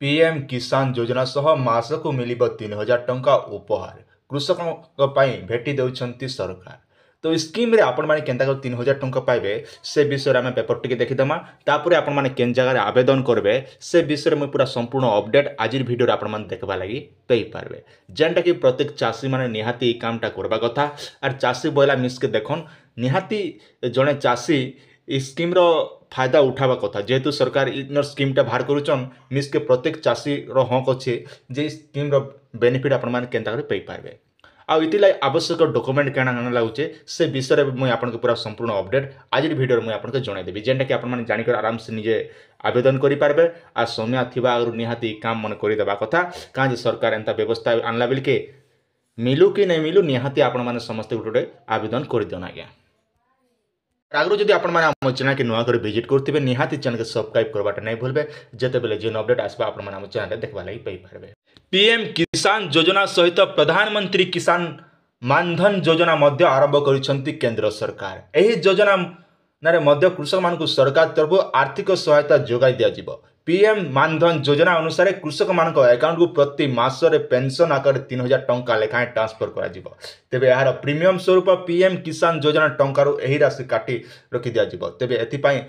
PM किसान योजना सह मासकु मिलिब 3000 टंका उपहार कृषकों भेटी देउछंती सरकार। तो स्कीम रे आपण माने केनता 3000 टंका पाइबे से विषय आम पेपर टिके देखीदमा तापर आपण माने केन जगह आवेदन करबे से विषय में पूरा संपूर्ण अपडेट आज भिडियो आपण माने देखबा लगी पेई पारबे जेनटा कि प्रत्येक चाषी माने निहाती कामटा करबा कथा। आर चाषी बोला मिसके देखन निहाती जड़े चाषी स्कीम रो फायदा उठावा कथा जेहेतु सरकार इन स्कीमटा बाहर करुचन मिसके प्रत्येक चाषी हक अच्छे जे स्कीम रो बेनिफिट आपण माने केनता करे पेई पारबे। आउ इतिलाई आवश्यक डॉक्यूमेंट केना केना लागुचे से विषय में मुझे आपको पूरा संपूर्ण अपडेट आज वीडियो मुझे आपको जनईदेवी जेनटा कि आपने जानिक आराम से निजे आवेदन करेंगे। आ समय थी निहाती काम मन करदेवा कथा कहाँ सरकार एंता व्यवस्था आनला बेलके मिलू कि नहीं मिलू निहाती आपण मैंने समस्त गोटे आवेदन कर दियन आज्ञा। आगु जदि आपण मैंने आम चैनल के नुआ कर विजिट करुवे निहाती चैनल के सब्सक्राइब करवाटा नहीं भूलबे जिते बेले जेन अपडेट आसबा आपण मैंने आम चैनल देखा लगी पाइबे। पीएम किसान योजना सहित प्रधानमंत्री किसान मानधन योजना मध्य आरंभ करिसेंती केंद्र सरकार। एही योजना नारे मध्य कृषक मानकु सरकार तरफ आर्थिक सहायता जोगाई दिया जिवो। पीएम मानधन योजना अनुसार कृषक मानक अकाउंट को प्रति मासरे पेंशन आकार 3000 टंका लेखाएं ट्रांसफर करा जिवो। तेबे यार प्रीमियम स्वरूप पीएम किसान योजना टंकारु एही राशि काटी रखि दिया जिवो। तेबे एथिपाई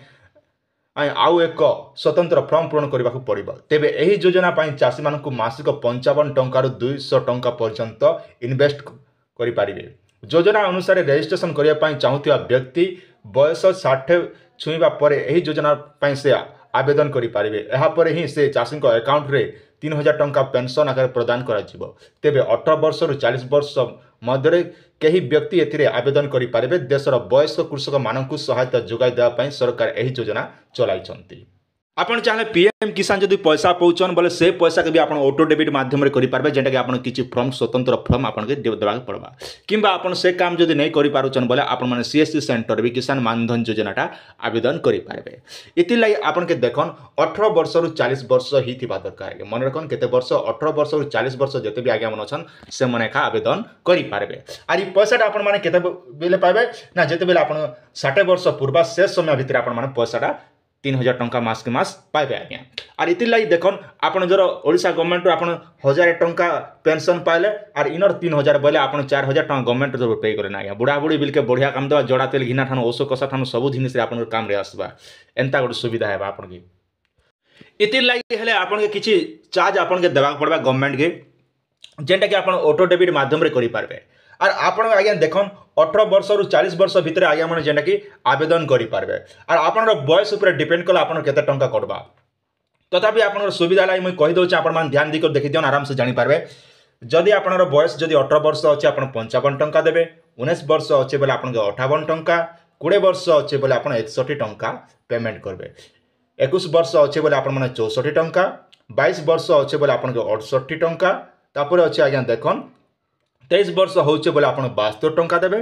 आउ एक स्वतंत्र फॉर्म पूरण करने को पड़ो। तेबे एही योजना पाई चाषी मानकु मासिक 55 टंकारु 200 टंका पर्यंत इन्वेस्ट करि पारिबे। योजना अनुसार रजिस्ट्रेशन करने पाई चाहुथिबा व्यक्ति बयस 60 छुईबा परे एही योजना पाई से आवेदन करि पारिबे। एहा परे ही से चाषी अकाउंट रे 3000 टंका पेंशन आकार प्रदान करा जिवो। तेबे 18 वर्ष रु 40 वर्ष मध्य कई व्यक्ति एथिरे आवेदन करि पारिबे। देशर वयस्क कृषक मानकु सहायता जोगाई देवा पई सरकार एही योजना चलाइछंती। आपण चाहे पीएम किसान जदि पैसा पहुँचन बोले से पैसा के भी आप ऑटो डेबिट माध्यम रे करि पारबे जेंटा कि आपण किछि फॉर्म स्वतंत्र फॉर्म आपण के देबा पड़बा। किंबा आपण से काम जदि नहीं करि पारुचन बोले आपण माने सीएससी सेंटर भी किसान मानधन योजनाटा आवेदन करि पारबे। इति लागि आपण के देखन 18 वर्ष रु 40 वर्ष ही थिबा दरकार। मन रखन केते वर्ष 18 वर्ष रु 40 वर्ष जते भी आज्ञा मन छन से मने का आवेदन करि पारबे। आरि पैसाटा आपण माने केते बेले पाबे ना जते बेले आपण 60 वर्ष पूर्व से समय भितर आपण माने पैसाटा 3000 टंका मास के मास पाइबे आज्ञा। आर इति लागि देखन आपण जर ओडिशा गवर्नमेंट रो आपण 1000 टंका पेंशन पाइले आर इनर 3000 बोले आपण 4000 टंका गवर्नमेंट रो पे करे ना आज्ञा। बुढ़ा बुढ़ी बिल के बढ़िया काम दवा जड़ा तेल घिना ठानो ओसो कसा ठानो सब जिनिस रे आपण काम रे आसबा एंता गोटे सुविधा हेबा आपण के। इति लागि हेले आपण के किछि चार्ज आपण के देबा पड़बा गवर्नमेंट के जेंटा कि आपण ऑटो डेबिट माध्यम रे करि पारबे। आर आपण आज्ञा देखन 18 वर्ष रु 40 वर्ष भितर आज्ञा माने जेंटा कि आवेदन करि पारबे। आर आपण बयस ऊपर डिपेंड कला आपण केते टंका करबा। तथापि आपण सुविधा लागि मैं कहि दउछ आपण मान ध्यान दिकर देखि दियन आराम से जानि पारबे। जदि आपण बयस जदि 18 वर्ष अछि आपण 55 टंका देबे। 19 वर्ष अछि बोले आपण के 58 टंका। 20 वर्ष अछि बोले आपण 61 टंका पेमेंट करबे। 21 वर्ष अछि बोले आपण माने 64 टंका। 22 वर्ष अछि बोले आपण के 68 टंका। तापर अछि आज्ञा देखन 23 वर्ष होचे बोले आपण 72 टंका देबे।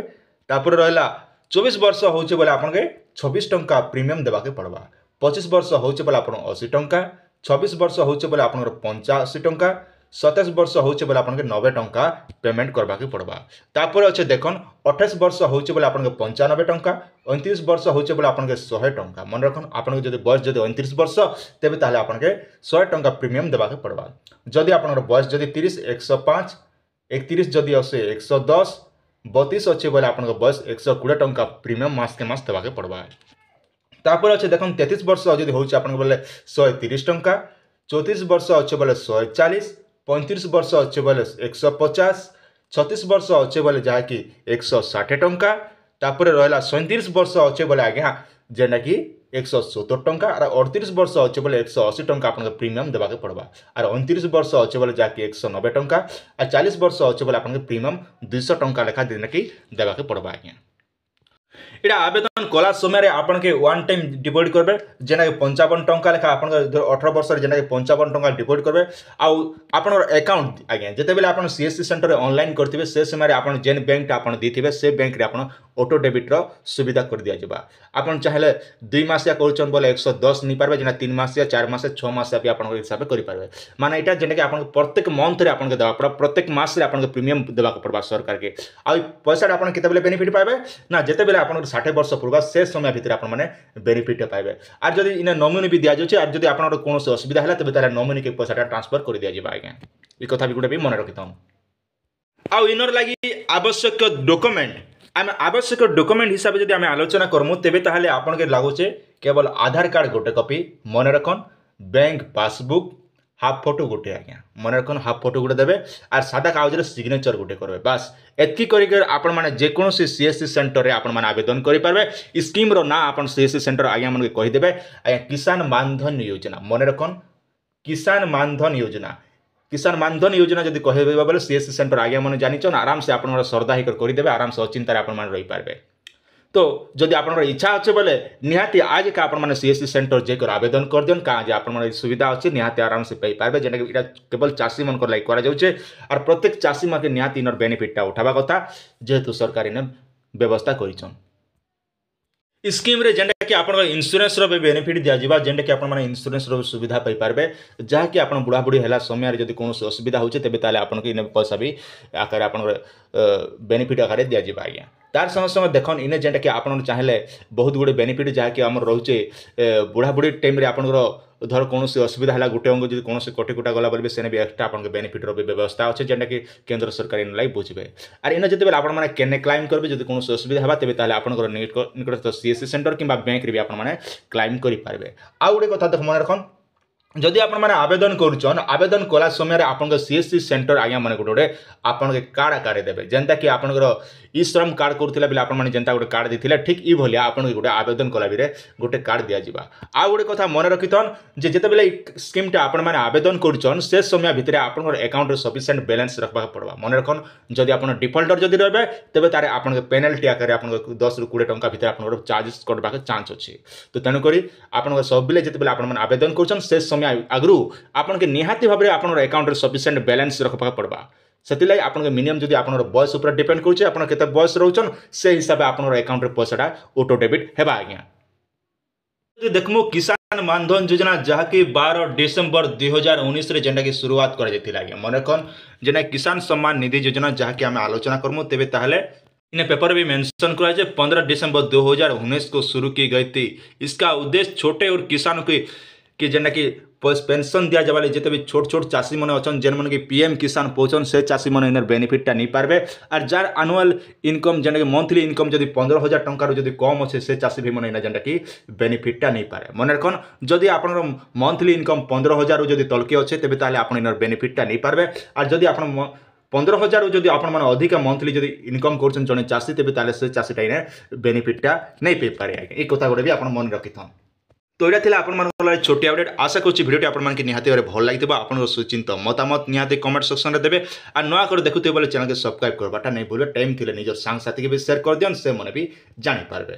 तापर रहला 24 वर्ष होचे बोले आपण के 26 टंका प्रीमियम देबा के पड़बा। 25 वर्ष होचे बोले आपण 80 टंका। 26 वर्ष होचे बोले आपण 85 टंका। 27 वर्ष होचे बोले आपण के 90 टंका पेमेंट करबा के पड़बा। तापर अछि देखन 28 वर्ष होचे बोले आपण के 95 टंका। 29 वर्ष होचे बोले आपण के 100 टंका। मन रखन आपण के जदि बयस जदि 29 वर्ष तेबे ताले आपण के 100 टंका प्रीमियम देबा के पड़बा। जदि आपण बयस जदि 30 105 31 जदि असे 110 32 अच्छे बोले आपण बयस 120 टंका प्रीमियम मास के मास देवा के पड़बा। तापर अच्छे देखन 33 वर्ष जदि होचे आपण बोले 130 टंका। 34 वर्ष अच्छे बोले 140। 35 वर्ष अच्छे बोले 150। 36 वर्ष अच्छे बोले जहा कि 160 टंका। तापर रहला 37 वर्ष अच्छे बोले आज्ञा जेना कि 170 टंका। और 38 वर्ष अच्छे बोले 180 टंका आपन प्रीमियम देवा के पड़बा। और 29 वर्ष अच्छे बोले जाकि 190 टंका। और 40 वर्ष अच्छे बोले आपन प्रीमियम 200 टंका लेखा दिन की देवा के पड़बा आज्ञा। इटा आवेदन कला समय आपन के वन टाइम डिपॉजिट करबे जेना 55 टंका लेखा आपन 18 वर्ष जेना 55 टंका डिपॉजिट करबे। आउ आपन अकाउंट आज्ञा जते बेले आपन सीएससी सेंटर रे ऑनलाइन करथिबे से समय आपन जेन बैंक आपन दिथिबे से बैंक रे आपन ऑटो डेबिट रो सुविधा कर दिया जबा। आपन चाहेले 2 मासिया करचन बोले 110 नि पारबे जेना 3 मासिया 4 मासिया 6 मासिया भी आपन हिसाब करि पारबे। माने एटा जेना कि आपन प्रत्येक मंथ रे आपन के देबा पड़ा प्रत्येक मास रे आपन के प्रीमियम देबा के पड़बा सरकार के। आ पैसा आपन केते बेले बेनिफिट पाबे ना जते बेले आपन 60 वर्ष पूर्व से समय भितर आपण माने बेनिफिट पाइबे आर जदि इन नॉमिनी भी दिया जाउचे आर जदि आपनर कोनोसी असुविधा हला तबे तार नॉमिनी के पैसाटा ट्रांसफर कर दिया जिबा आज्ञा ई कथा भी गुटे भी मन रखिथां आ इनर लागि आवश्यक डॉक्यूमेंट आम आवश्यक डॉक्यूमेंट हिसाब से आम आलोचना करमु तेबे ताहले आपन के लागुचे केवल आधार कार्ड गोटे कॉपी मन रखन बैंक पासबुक हाफ फोटो गोटे आज्ञा मन रखन हाफ फोटो गोटे देवे आर सादा कागज सिग्नेचर गोटे करबे बस एतकी करिकर आपण माने जेकोसी सीएससी सेंटर रे आपण माने आवेदन करि पारबे स्कीम रो ना आपण सीएससी सेंटर आज्ञा मन के कहि देबे आज्ञा किसान मानधन योजना मन रखन किसान मानधन योजना जदि कहबे बोले सीएससी सेंटर आज्ञा मन जानिछन आराम से आपण श्रद्धा हिकर करि देबे आराम से अचिंता आपण मान रहि पारबे तो जदि आपन इच्छा अच्छे बोले निहाती आज का आपण माने सीएससी सेंटर जेकर आवेदन कर दियन का जे आपण माने सुविधा अच्छे निहाती आराम से पाई पारबे जेना कि केवल चाषी मन को लाइक करा जाउचे और प्रत्येक चाषी माके निहाती इनर बेनिफिटटा उठाबा कथा जेहेतु सरकार ने व्यवस्था करिछन स्कीम रे जेंडा कि आपण इंश्योरेंस रो बेनिफिट दिया जिबा जेंडा कि आपण माने इंश्योरेंस रो सुविधा पाई पारबे जहा कि आपण बुढ़ा बुढ़ी हला समय रे जदि कोनोसी असुविधा होचे तेबे ताले आपण के इन पैसा भी आकार आपण बेनिफिट आकार दिया जिबा आज्ञा तार संग संग देखन इने जेंटा कि आपण चाहेले बहुत गुडे बेनिफिट जहा कि हमर रहउचे बुढ़ा बुढ़ी टाइम रे आपण धर कोनोसी असुविधा हला गुटे अंग जदि कोनोसी कोटी कुटा गला बोलबे सेने भी एक्स्ट्रा आपण के बेनिफिट रो व्यवस्था अछि जेंटा कि केंद्र सरकार इन लाई बुझबे आर इन जते बेला आपण माने केने क्लेम करबे जदि कोनोसी असुविधा हबा तेबे ताले आपण निकटस्थ सीएससी सेंटर किबा बैंक रे भी आपण माने क्लेम करि पारबे आ गुडे कथा देख मन रखन जदि आपण माने आवेदन करूछन आवेदन कला समय आपन सीएससी सेंटर आज्ञा माने गोटे आपन के कार्ड आकार देबे जेंता कि आपन ई श्रम कार्ड करूथिला बेले आपण माने जेंता गोटे कार्ड दिथिला ठीक ई भलिया आपन गोटे आवेदन कला बिरे गोटे कार्ड दिया जिबा आ गोटे कथा मन रखिथन जे जेते बेले स्कीम टा आपण माने आवेदन करूछन से समय भितरे आपन अकाउंट रे सफिशिएंट बैलेंस रखबा पड़बा मन रखन जदि आपण डिफॉल्टर जदि रहबे तबे तारे आपन के पेनल्टी आकार आपन 10 रु 20 टंका भितरे आपन चार्जेस कटबा के चांस अछि तो तनु करी आपन सब बेले जेते बेले आपण माने आवेदन करूछन से समय आगरू आपन के निहाती भाबरे आपन अकाउंट रे सफिशिएंट बैलेंस रखबा पड़बा सेतिलाई आपन के मिनिमम जदि आपन बयस ऊपर डिपेंड करूचे आपन केते बयस रहउछन से हिसाब आपन अकाउंट रे पैसाटा ऑटो डेबिट हेबा आज्ञा जदि देखमु किसान मानधन योजना जहा कि 12 डिसेंबर 2019 रे जेंडा की शुरुआत कर जेतिला आज्ञा मन कोन जेना किसान सम्मान निधि योजना जहा कि हम आलोचना करमु तेबे ताहले इन पेपर भी मेंशन करा है 15 दिसंबर 2019 को शुरू की गई थी इसका उद्देश्य छोटे और किसानों की जेना कि पेंशन दिया जावाले जिते भी छोट छोट चाषी मन अच्छन जेन मन के पीएम किसान पहुंचन से चाषी मन इनर बेनिफिटटा नहीं पारबे और जार एनुअल इनकम जेना कि मंथली इनकम जदि 15,000 टंका जदि कम अच्छे से चाषी भी मन इना जेनटा कि बेनिफिटटा नहीं पारे मन रखन जदि आपन मंथली इनकम 15,000 जदि तलके अच्छे तेबे ताले आपन इनर बेनिफिटटा नहीं पारबे और जदि आपन 15,000 जदि आपण माने अधिक मंथली जदि इनकम करछन जने चाषी तेबे ताले से चाषीटा इने बेनिफिटटा नहीं पे पारे आगे ए कथा गोटे भी आपण मन रखिथन तो यहाँ थिला आपण मन छोटी अपडेट आशा करूँ भिडियो आपण मानके निहाती भाव भल लगी आपण सुचिंत मतामत निहाती कमेंट सेक्शन में देवे और नया कर देखुते बोले चैनल के सब्सक्राइब करवाटा नहीं भूल टाइम थिले निजर सांग साथी के भी शेयर कर दियन से मने भी जानि पारबे।